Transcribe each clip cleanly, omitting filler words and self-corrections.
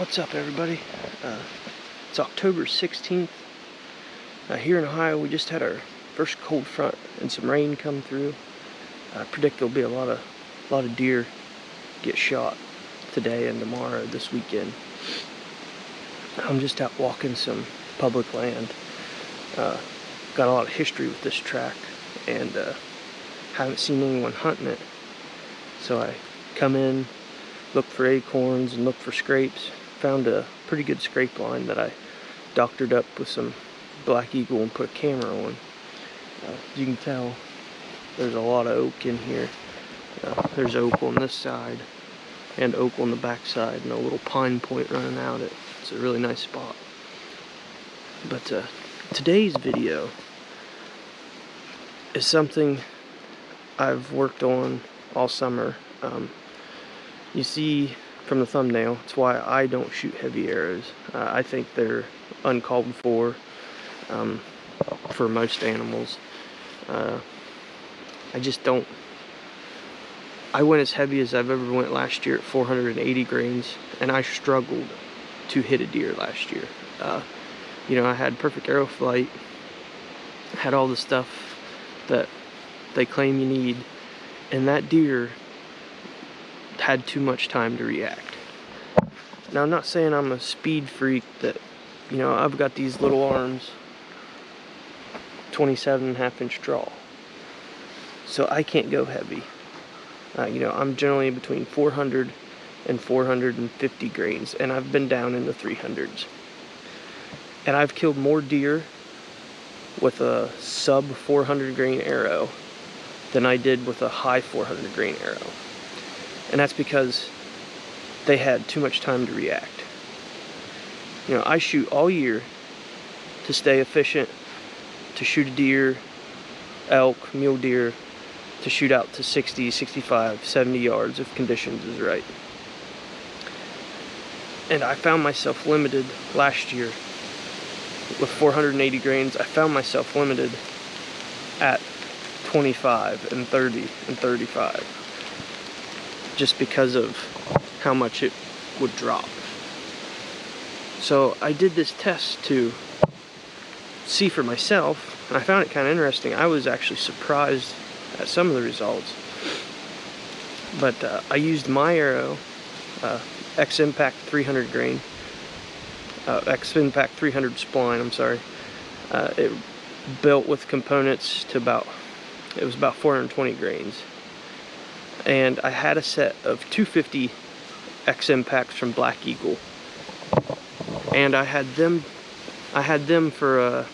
What's up, everybody? It's October 16th. Here in Ohio, we just had our first cold front and some rain come through. I predict there'll be a lot of deer get shot today and tomorrow, this weekend. I'm just out walking some public land. Got a lot of history with this track, and haven't seen anyone hunting it. So I come in, look for acorns and look for scrapes. Found a pretty good scrape line that I doctored up with some black eagle and put a camera on. As you can tell, there's a lot of oak in here. There's oak on this side and oak on the back side, and a little pine point running out. It's a really nice spot. But today's video is something I've worked on all summer. You see from the thumbnail, it's why I don't shoot heavy arrows. I think they're uncalled for most animals. I just don't. I went as heavy as I've ever went last year at 480 grains, and I struggled to hit a deer last year. You know, I had perfect arrow flight, had all the stuff that they claim you need, and that deer had too much time to react. Now, I'm not saying I'm a speed freak, that, you know, I've got these little arms, 27.5-inch draw, so I can't go heavy. You know, I'm generally between 400 and 450 grains, and I've been down in the 300s. And I've killed more deer with a sub 400 grain arrow than I did with a high 400 grain arrow. And that's because they had too much time to react. You know, I shoot all year to stay efficient, to shoot a deer, elk, mule deer, to shoot out to 60, 65, 70 yards if conditions is right. And I found myself limited last year with 480 grains. I found myself limited at 25 and 30 and 35. Just because of how much it would drop. So I did this test to see for myself, and I found it kind of interesting. I was actually surprised at some of the results. But I used my arrow, X-Impact 300 grain, X-Impact 300 spline, I'm sorry. It built with components to it was about 420 grains. And I had a set of 250 X-Impacts from Black Eagle, and I had them for a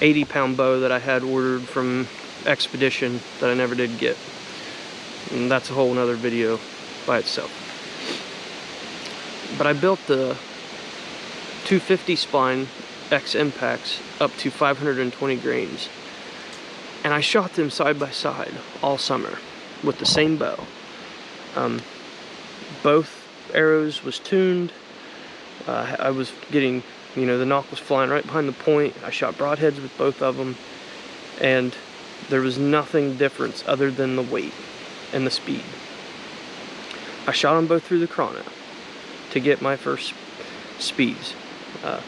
80-pound bow that I had ordered from Expedition that I never did get, and that's a whole nother video by itself. But I built the 250 spline X-Impacts up to 520 grains, and I shot them side by side all summer with the same bow. Both arrows was tuned. I was getting, you know, the knock was flying right behind the point. I shot broadheads with both of them, and there was nothing different other than the weight and the speed. I shot them both through the chrono to get my first speeds. Like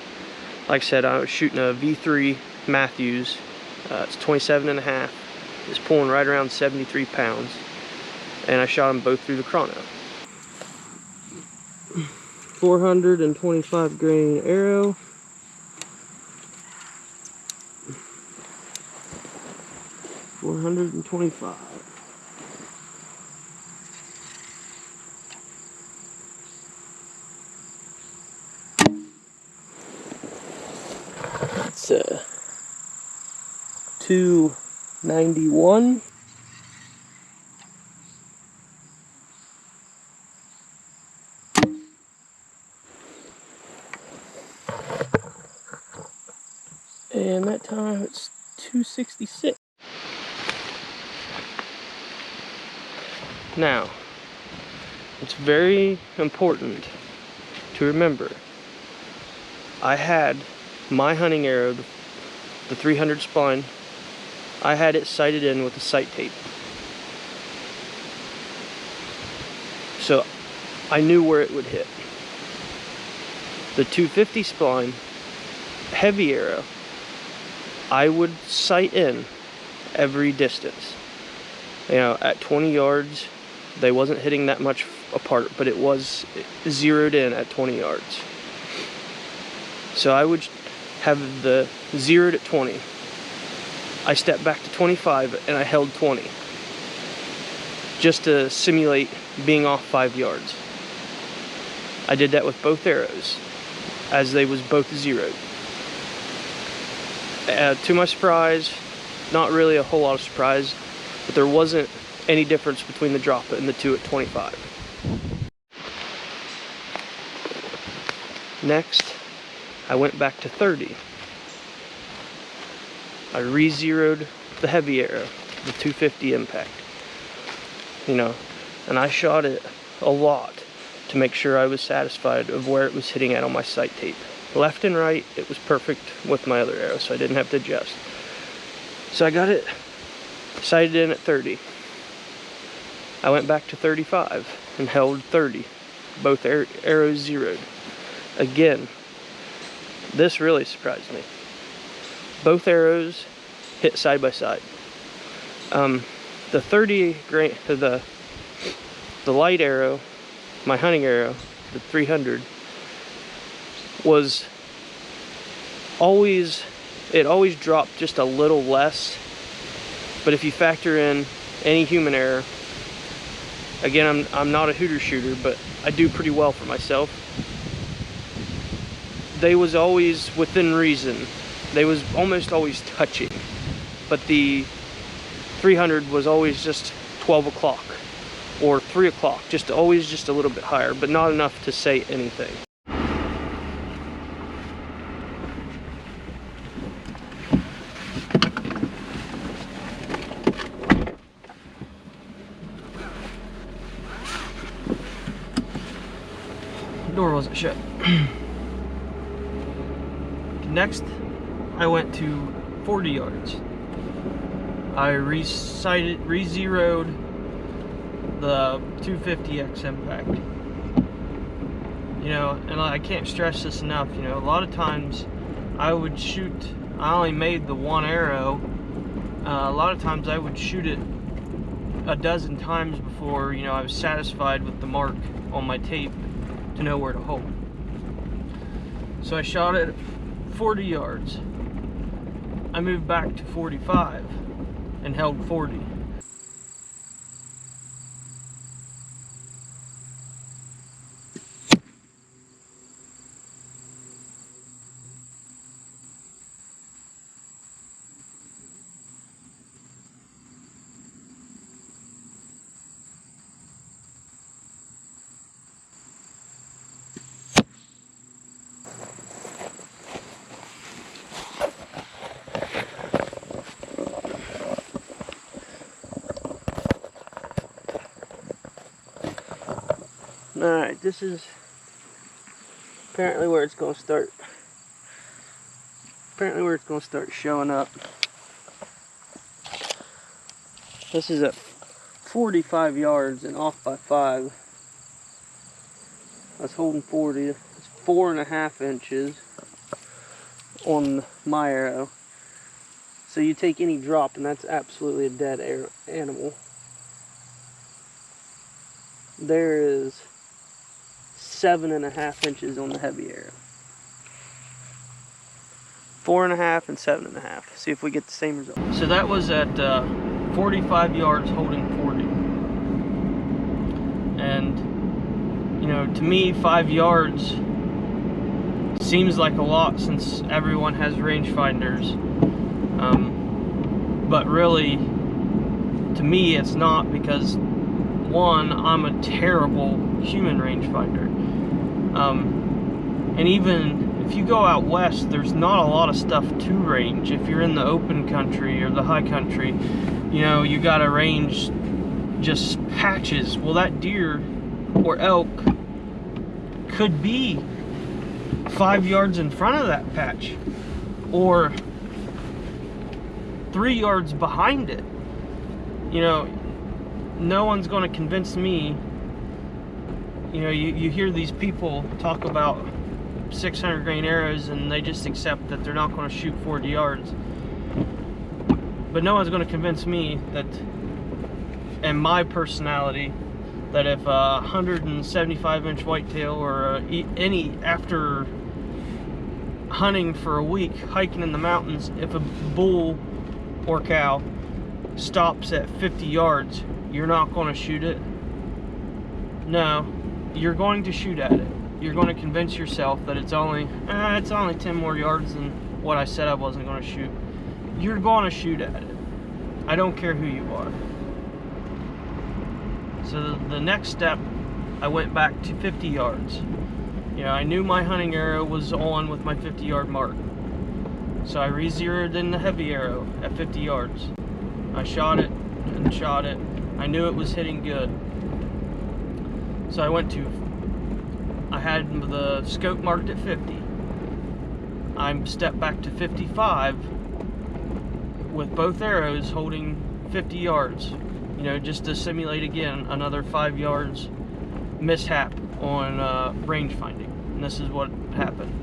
I said, I was shooting a V3 Matthews. It's 27.5. It's pulling right around 73 pounds, and I shot them both through the chrono. 425 grain arrow. $425. That's 291. And that time it's 266. Now, it's very important to remember, I had my hunting arrow, the 300 spline, I had it sighted in with a sight tape. So I knew where it would hit. The 250 spline, heavy arrow, I would sight in every distance. You know, at 20 yards, they wasn't hitting that much apart, but it was zeroed in at 20 yards. So I would have the zeroed at 20. I stepped back to 25 and I held 20. Just to simulate being off 5 yards. I did that with both arrows, as they was both zeroed. To my surprise, not really a whole lot of surprise, but there wasn't any difference between the drop and the two at 25. Next, I went back to 30. I re-zeroed the heavy arrow, the 250 impact. You know, and I shot it a lot to make sure I was satisfied of where it was hitting at on my sight tape. Left and right, it was perfect with my other arrow, so I didn't have to adjust. So I got it sighted in at 30. I went back to 35 and held 30. Both arrows zeroed. Again, this really surprised me. Both arrows hit side by side. The 30 grain, the light arrow, my hunting arrow, the 300, was always, it always dropped just a little less. But if you factor in any human error, again, I'm not a hooter shooter, but I do pretty well for myself. They was always within reason. They was almost always touching. But the 300 was always just 12 o'clock or 3 o'clock, always just a little bit higher, but not enough to say anything. The door wasn't shut. Next, I went to 40 yards. I re-zeroed the 250X impact. You know, and I can't stress this enough, you know, a lot of times I would shoot, I only made the one arrow, a lot of times I would shoot it a dozen times before, you know, I was satisfied with the mark on my tape to know where to hold. So I shot it 40 yards. I moved back to 45 and held 40. Alright, this is apparently where it's going to start. Showing up. This is at 45 yards and off by 5. I was holding 40. It's 4.5 inches on my arrow. So you take any drop and that's absolutely a dead animal. There is 7.5 inches on the heavy arrow. 4.5 and 7.5. See if we get the same result. So that was at 45 yards holding 40. And, you know, to me, 5 yards seems like a lot since everyone has rangefinders. But really, to me, it's not, because one, I'm a terrible human rangefinder. And even if you go out west, there's not a lot of stuff to range. If you're in the open country or the high country, you know, you gotta range just patches. Well, that deer or elk could be 5 yards in front of that patch or 3 yards behind it. You know, no one's going to convince me. You know, you hear these people talk about 600 grain arrows and they just accept that they're not going to shoot 40 yards. But no one's going to convince me that, and my personality, that if a 175-inch whitetail or any, after hunting for a week, hiking in the mountains, if a bull or cow stops at 50 yards, you're not going to shoot it. No, you're going to shoot at it. You're going to convince yourself that it's only 10 more yards than what I said I wasn't going to shoot. You're going to shoot at it. I don't care who you are. So the next step, I went back to 50 yards. You know, I knew my hunting arrow was on with my 50-yard mark. So I re-zeroed in the heavy arrow at 50 yards. I shot it and shot it. I knew it was hitting good. So I had the scope marked at 50. I stepped back to 55 with both arrows holding 50 yards. You know, just to simulate again another 5 yards mishap on range finding. And this is what happened.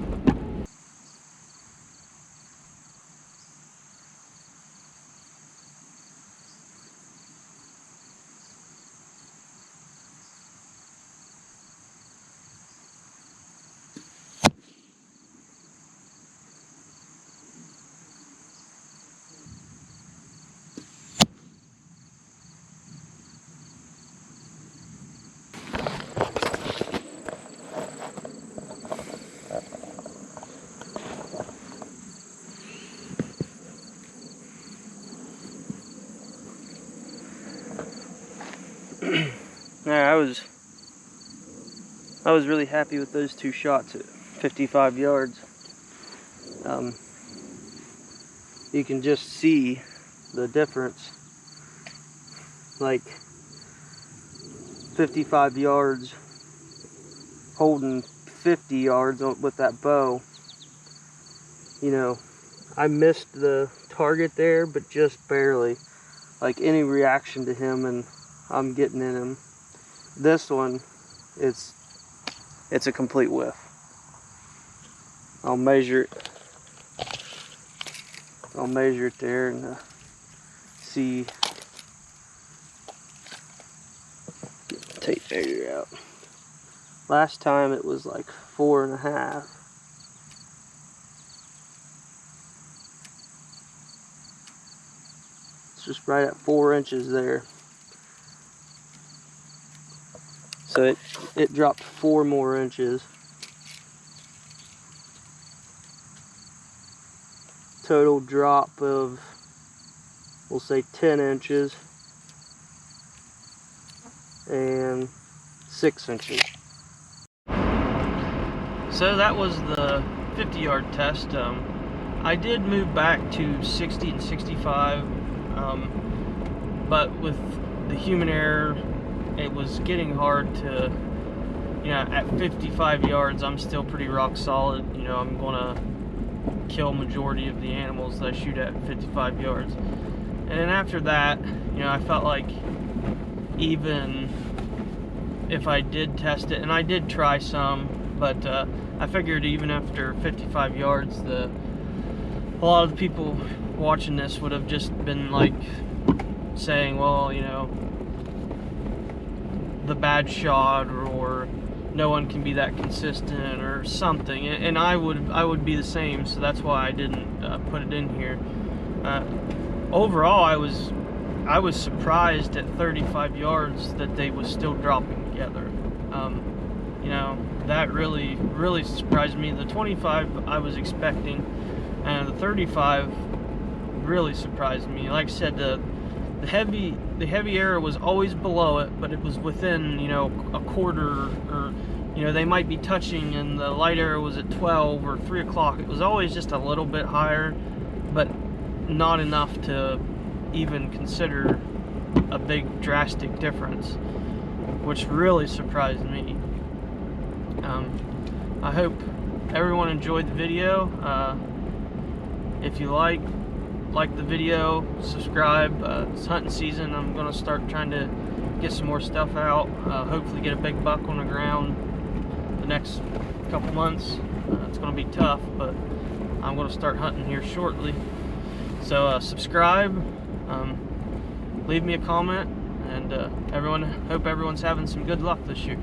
Yeah, I was really happy with those two shots at 55 yards. You can just see the difference. Like 55 yards holding 50 yards with that bow. You know, I missed the target there, but just barely. Like any reaction to him and I'm getting in him. This one, it's a complete whiff. I'll measure it. I'll measure it there and see. Get the tape measure out. Last time it was like 4.5. It's just right at 4 inches there. So it dropped 4 more inches. Total drop of, we'll say 10 inches and 6 inches. So that was the 50-yard test. I did move back to 60 and 65, but with the human error, it was getting hard to, you know, at 55 yards, I'm still pretty rock solid. You know, I'm gonna kill majority of the animals that I shoot at 55 yards. And then after that, you know, I felt like even if I did test it, and I did try some, but I figured even after 55 yards, a lot of the people watching this would have just been like saying, well, you know, the bad shot, or no one can be that consistent or something, and I would be the same, so that's why I didn't put it in here. Overall, I was surprised at 35 yards that they was still dropping together. You know, that really surprised me. The 25 I was expecting, and the 35 really surprised me. Like I said, the heavy arrow was always below it, but it was within, you know, a quarter, or, you know, they might be touching, and the light arrow was at 12 or 3 o'clock. It was always just a little bit higher, but not enough to even consider a big drastic difference, which really surprised me. I hope everyone enjoyed the video. If you like the video, subscribe. It's hunting season. I'm going to start trying to get some more stuff out, hopefully get a big buck on the ground the next couple months. It's going to be tough, but I'm going to start hunting here shortly. So subscribe, leave me a comment, and hope everyone's having some good luck this year.